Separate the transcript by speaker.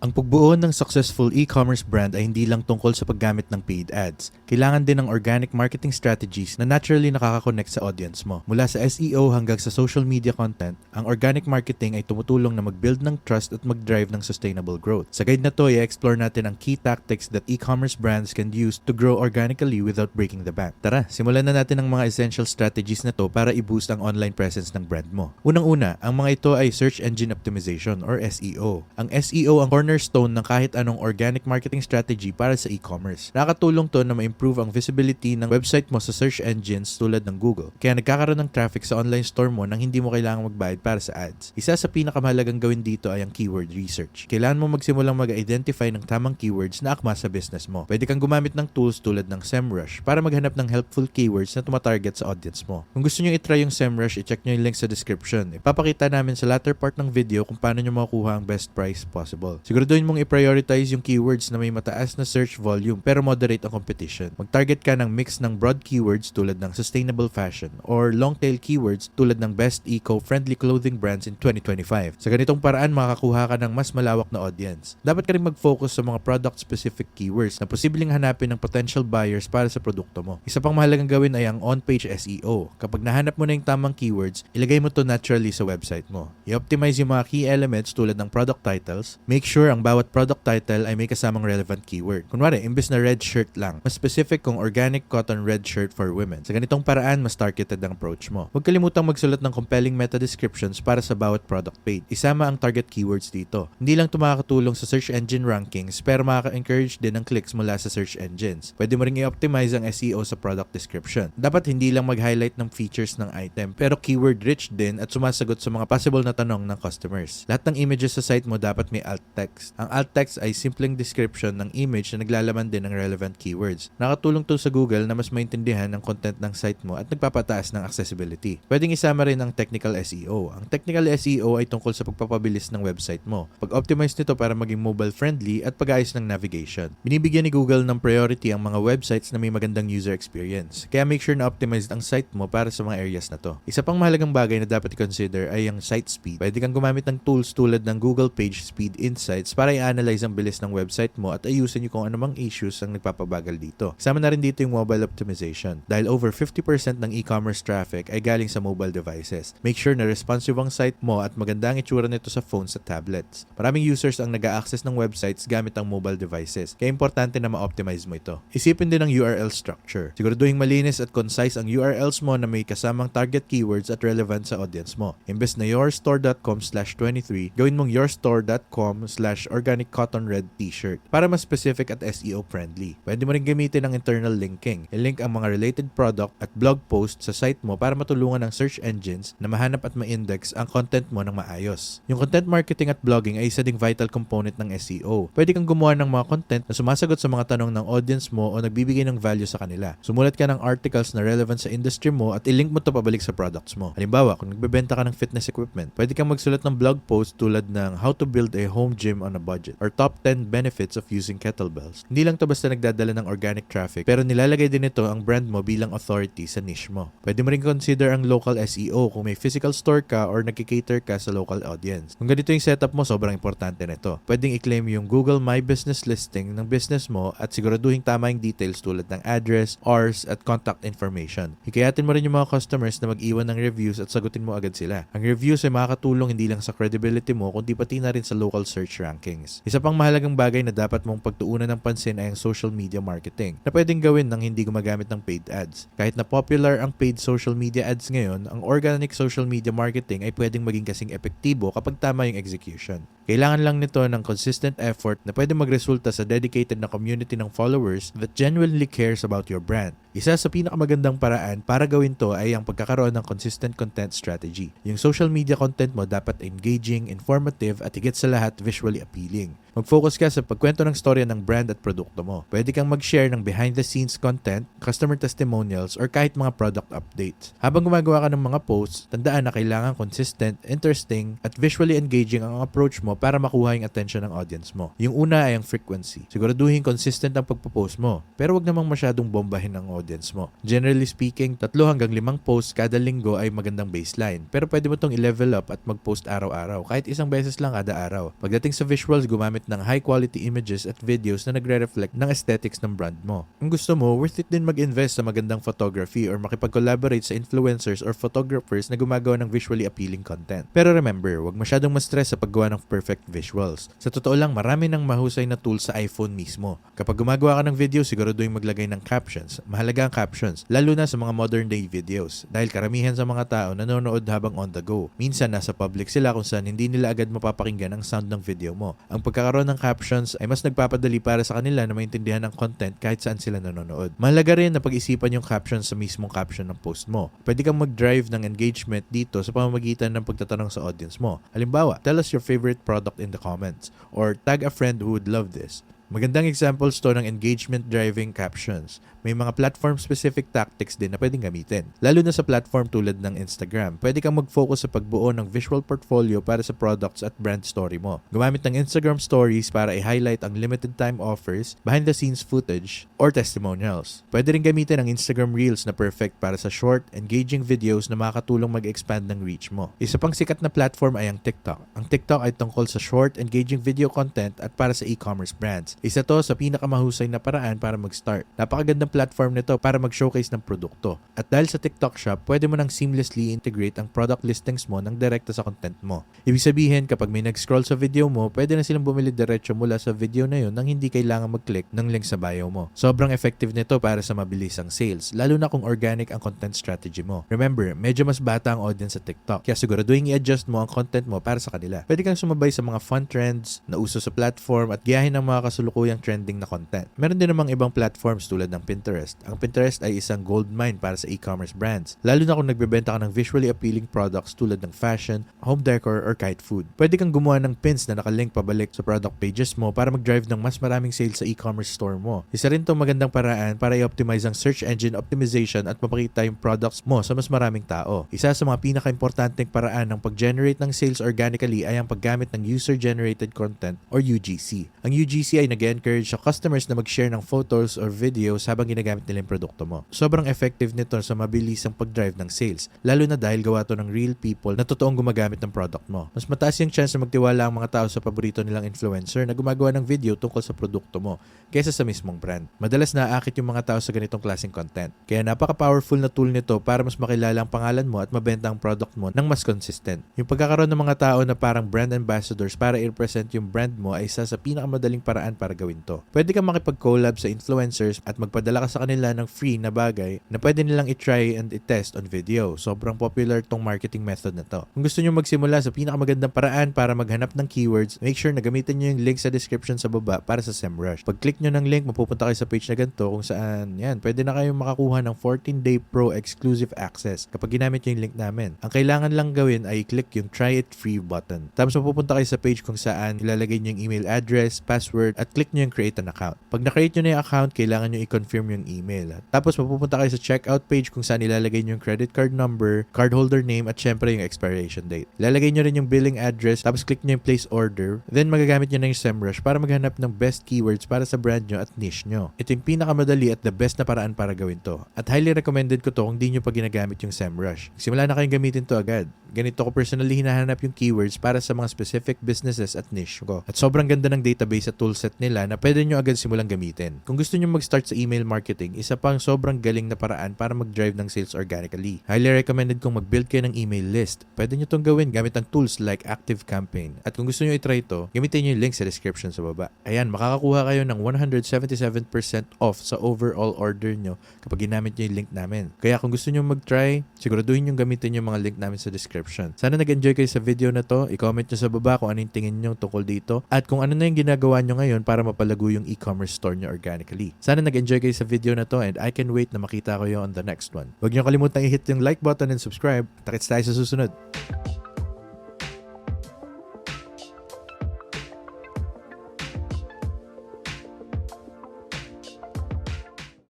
Speaker 1: Ang pagbuo ng successful e-commerce brand ay hindi lang tungkol sa paggamit ng paid ads. Kailangan din ng organic marketing strategies na naturally nakaka-connect sa audience mo. Mula sa SEO hanggang sa social media content, ang organic marketing ay tumutulong na mag-build ng trust at mag-drive ng sustainable growth. Sa guide na to, i-explore natin ang key tactics that e-commerce brands can use to grow organically without breaking the bank. Tara, simulan na natin ang mga essential strategies na to para i-boost ang online presence ng brand mo. Unang-una, ang mga ito ay search engine optimization or SEO. Ang SEO ang cornerstone ng kahit anong organic marketing strategy para sa e-commerce. Nakakatulong to na ma-improve ang visibility ng website mo sa search engines tulad ng Google. Kaya nagkakaroon ng traffic sa online store mo nang hindi mo kailangang magbayad para sa ads. Isa sa pinakamahalagang gawin dito ay ang keyword research. Kailangan mo magsimulang mag-identify ng tamang keywords na akma sa business mo. Pwede kang gumamit ng tools tulad ng SEMrush para maghanap ng helpful keywords na tumatarget sa audience mo. Kung gusto nyo itry yung SEMrush, i-check nyo yung link sa description. Ipapakita namin sa latter part ng video kung paano nyo makukuha ang best price possible. Siguraduhin mong i-prioritize yung keywords na may mataas na search volume pero moderate ang competition. Mag-target ka ng mix ng broad keywords tulad ng sustainable fashion or long-tail keywords tulad ng best eco-friendly clothing brands in 2025. Sa ganitong paraan, makakakuha ka ng mas malawak na audience. Dapat ka rin mag-focus sa mga product-specific keywords na posibleng hanapin ng potential buyers para sa produkto mo. Isa pang mahalagang gawin ay ang on-page SEO. Kapag nahanap mo na yung tamang keywords, ilagay mo to naturally sa website mo. I-optimize yung mga key elements tulad ng product titles. Make sure ang bawat product title ay may kasamang relevant keyword. Kunwari, imbes na red shirt lang, mas specific kung organic cotton red shirt for women. Sa ganitong paraan, mas targeted ang approach mo. Huwag kalimutang magsulat ng compelling meta descriptions para sa bawat product page. Isama ang target keywords dito. Hindi lang ito makakatulong sa search engine rankings, pero makaka-encourage din ng clicks mula sa search engines. Pwede mo ring i-optimize ang SEO sa product description. Dapat hindi lang mag-highlight ng features ng item, pero keyword rich din at sumasagot sa mga possible na tanong ng customers. Lahat ng images sa site mo dapat may alt text. Ang alt text ay simpleng description ng image na naglalaman din ng relevant keywords. Nakatulong to sa Google na mas maintindihan ang content ng site mo at nagpapataas ng accessibility. Pwedeng isama rin ang technical SEO. Ang technical SEO ay tungkol sa pagpapabilis ng website mo. Pag-optimize nito para maging mobile-friendly at pag-ayos ng navigation. Binibigyan ni Google ng priority ang mga websites na may magandang user experience. Kaya make sure na optimized ang site mo para sa mga areas na to. Isa pang mahalagang bagay na dapat i-consider ay ang site speed. Pwede kang gumamit ng tools tulad ng Google Page Speed Insights para i-analyze ang bilis ng website mo at ayusin kung anumang issues ang nagpapabagal dito. Kasama na rin dito yung mobile optimization dahil over 50% ng e-commerce traffic ay galing sa mobile devices. Make sure na responsive ang site mo at maganda ang itsura nito sa phones at tablets. Maraming users ang nag-a-access ng websites gamit ang mobile devices, kaya importante na ma-optimize mo ito. Isipin din ang URL structure. Siguraduhin malinis at concise ang URLs mo na may kasamang target keywords at relevant sa audience mo. Imbes na yourstore.com/23, gawin mong yourstore.com/organiccottonred t-shirt para mas specific at SEO friendly. Pwede mo rin gamitin ang internal linking. I-link ang mga related product at blog post sa site mo para matulungan ng search engines na mahanap at ma-index ang content mo ng maayos. Yung content marketing at blogging ay isa ding vital component ng SEO. Pwede kang gumawa ng mga content na sumasagot sa mga tanong ng audience mo o nagbibigay ng value sa kanila. Sumulat ka ng articles na relevant sa industry mo at i-link mo ito pabalik sa products mo. Halimbawa, kung nagbebenta ka ng fitness equipment, pwede kang magsulat ng blog post tulad ng How to Build a Home Gym on a Budget or Top 10 Benefits of Using Kettlebells. Hindi lang to basta nagdadala ng organic traffic, pero nilalagay din ito ang brand mo bilang authority sa niche mo. Pwede mo rin consider ang local SEO kung may physical store ka or nagki-cater ka sa local audience. Kung ganito yung setup mo, sobrang importante nito. Pwedeng i-claim yung Google My Business listing ng business mo at siguraduhin tama yung details tulad ng address, hours, at contact information. Hikayatin mo rin yung mga customers na mag-iwan ng reviews at sagutin mo agad sila. Ang reviews ay makakatulong hindi lang sa credibility mo kundi pati na rin sa local search rankings. Isa pang mahalagang bagay na dapat mong pagtuunan ng pansin ay ang social media marketing na pwedeng gawin nang hindi gumagamit ng paid ads. Kahit na popular ang paid social media ads ngayon, ang organic social media marketing ay pwedeng maging kasing epektibo kapag tama yung execution. Kailangan lang nito ng consistent effort na pwede magresulta sa dedicated na community ng followers that genuinely cares about your brand. Isa sa pinakamagandang paraan para gawin to ay ang pagkakaroon ng consistent content strategy. Yung social media content mo dapat engaging, informative at higit sa lahat visually appealing. Mag-focus ka sa pagkwento ng storya ng brand at produkto mo. Pwede kang mag-share ng behind-the-scenes content, customer testimonials, or kahit mga product updates. Habang gumagawa ka ng mga posts, tandaan na kailangan consistent, interesting, at visually engaging ang approach mo para makuha yung attention ng audience mo. Yung una ay ang frequency. Siguraduhin consistent ang pagpo-post mo, pero wag namang masyadong bombahin ang audience mo. Generally speaking, 3 hanggang 5 posts kada linggo ay magandang baseline, pero pwede mo tong i-level up at mag-post araw-araw, kahit isang beses lang kada araw. Pagdating sa visuals, gumamit ng high-quality images at videos na nagre-reflect ng aesthetics ng brand mo. Kung gusto mo, worth it din mag-invest sa magandang photography or makipag-collaborate sa influencers or photographers na gumagawa ng visually appealing content. Pero remember, huwag masyadong ma-stress sa paggawa ng perfect visuals. Sa totoo lang, marami ng mahusay na tools sa iPhone mismo. Kapag gumagawa ka ng video, siguraduhin maglagay ng captions. Mahalaga ang captions, lalo na sa mga modern day videos. Dahil karamihan sa mga tao nanonood habang on the go. Minsan, nasa public sila kung saan hindi nila agad mapapakinggan ang sound ng video mo. Ang pagkakaroon ng captions ay mas nagpapadali para sa kanila na maintindihan ang content kahit saan sila nanonood. Mahalaga rin na pag-isipan yung captions sa mismong caption ng post mo. Pwede kang mag-drive ng engagement dito sa pamamagitan ng pagtatanong sa audience mo. Halimbawa, tell us your favorite product in the comments or tag a friend who would love this. Magandang examples to ng engagement-driving captions. May mga platform-specific tactics din na pwedeng gamitin. Lalo na sa platform tulad ng Instagram. Pwede kang mag-focus sa pagbuo ng visual portfolio para sa products at brand story mo. Gumamit ng Instagram stories para i-highlight ang limited time offers, behind-the-scenes footage, or testimonials. Pwede rin gamitin ang Instagram Reels na perfect para sa short, engaging videos na makakatulong mag-expand ng reach mo. Isa pang sikat na platform ay ang TikTok. Ang TikTok ay tungkol sa short, engaging video content at para sa e-commerce brands. Isa to sa pinakamahusay na paraan para mag-start. Napakagandang platform nito para mag-showcase ng produkto. At dahil sa TikTok Shop, pwede mo nang seamlessly integrate ang product listings mo nang direkta sa content mo. Ibig sabihin, kapag may nag-scroll sa video mo, pwede na silang bumili diretso mula sa video na yun nang hindi kailangan mag-click ng link sa bio mo. Sobrang effective nito para sa mabilisang sales, lalo na kung organic ang content strategy mo. Remember, medyo mas bata ang audience sa TikTok, kaya siguraduhin i-adjust mo ang content mo para sa kanila. Pwede kang sumabay sa mga fun trends na uso sa platform at gayahin ng mga kasulukuyang trending na content. Meron din namang ibang platforms tulad ng Pinterest. Ang Pinterest ay isang goldmine para sa e-commerce brands, lalo na kung nagbebenta ka ng visually appealing products tulad ng fashion, home decor, or kite food. Pwede kang gumawa ng pins na nakalink pabalik sa product pages mo para mag-drive ng mas maraming sales sa e-commerce store mo. Isa rin itong magandang paraan para i-optimize ang search engine optimization at mapakita yung products mo sa mas maraming tao. Isa sa mga pinaka-importanteng paraan ng pag-generate ng sales organically ay ang paggamit ng user-generated content or UGC. Ang UGC ay nag-encourage sa customers na mag-share ng photos or videos habang ginagamit nila yung produkto mo. Sobrang effective nito sa mabilisang pag-drive ng sales, lalo na dahil gawa to ng real people na totoong gumagamit ng product mo. Mas mataas yung chance na magtiwala ang mga tao sa paborito nilang influencer na gumagawa ng video tungkol sa produkto mo kaysa sa mismong brand. Madalas naaakit yung mga tao sa ganitong klaseng content. Kaya napaka-powerful na tool nito para mas makilala ang pangalan mo at mabenta ang product mo ng mas consistent. Yung pagkakaroon ng mga tao na parang brand ambassadors para i-represent yung brand mo ay isa sa pinakamadaling paraan para gawin to. Pwede kang makipag-collab sa influencers at magpadala ka sa kanila ng free na bagay na pwede nilang i-try and i-test on video. Sobrang popular tong marketing method na to. Kung gusto nyo magsimula sa pinakamagandang paraan para maghanap ng keywords, make sure na gamitin nyo yung link sa description sa baba para sa SEMrush. Pag-click nyo ng link, mapupunta kayo sa page na ganito kung saan, pwede na kayong makakuha ng 14-day pro exclusive access kapag ginamit nyo yung link namin. Ang kailangan lang gawin ay i-click yung try it free button. Tapos mapupunta kayo sa page kung saan ilalagay nyo yung email address, password, at click nyo yung create an account. Pag na-create nyo na yung account, kailangan nyo i-confirm yung email. Tapos mapupunta kayo sa checkout page kung saan ilalagay nyo yung credit card number, cardholder name, at syempre yung expiration date. Ilalagay nyo rin yung billing address, tapos click nyo yung place order, then magagamit nyo na yung SEMrush para maghanap ng best keywords para sa brand nyo at niche nyo. Ito yung pinakamadali at the best na paraan para gawin to. At highly recommended ko to kung di nyo pa ginagamit yung SEMrush. Simula na kayong gamitin to agad. Ganito ko personally hinahanap yung keywords para sa mga specific businesses at niche ko. At sobrang ganda ng database at toolset nila na pwede nyo agad simulang gamitin. Kung gusto nyo mag-start sa email marketing, isa pang sobrang galing na paraan para mag-drive ng sales organically. Highly recommended kong mag-build kayo ng email list. Pwede nyo itong gawin gamit ang tools like ActiveCampaign. At kung gusto nyo i-try ito, gamitin nyo yung link sa description sa baba. Ayan, makakakuha kayo ng 177% off sa overall order nyo kapag ginamit nyo yung link namin. Kaya kung gusto nyo mag-try, siguraduhin nyo gamitin yung mga link namin sa description. Sana nag-enjoy kayo sa video na to. I-comment nyo sa baba kung ano yung tingin nyo tungkol dito at kung ano na yung ginagawa nyo ngayon para mapalago yung e-commerce store nyo organically. Sana nag-enjoy kayo sa video na to and I can wait na makita ko yun on the next one. Huwag nyo kalimutan i-hit yung like button and subscribe. Takits tayo sa susunod.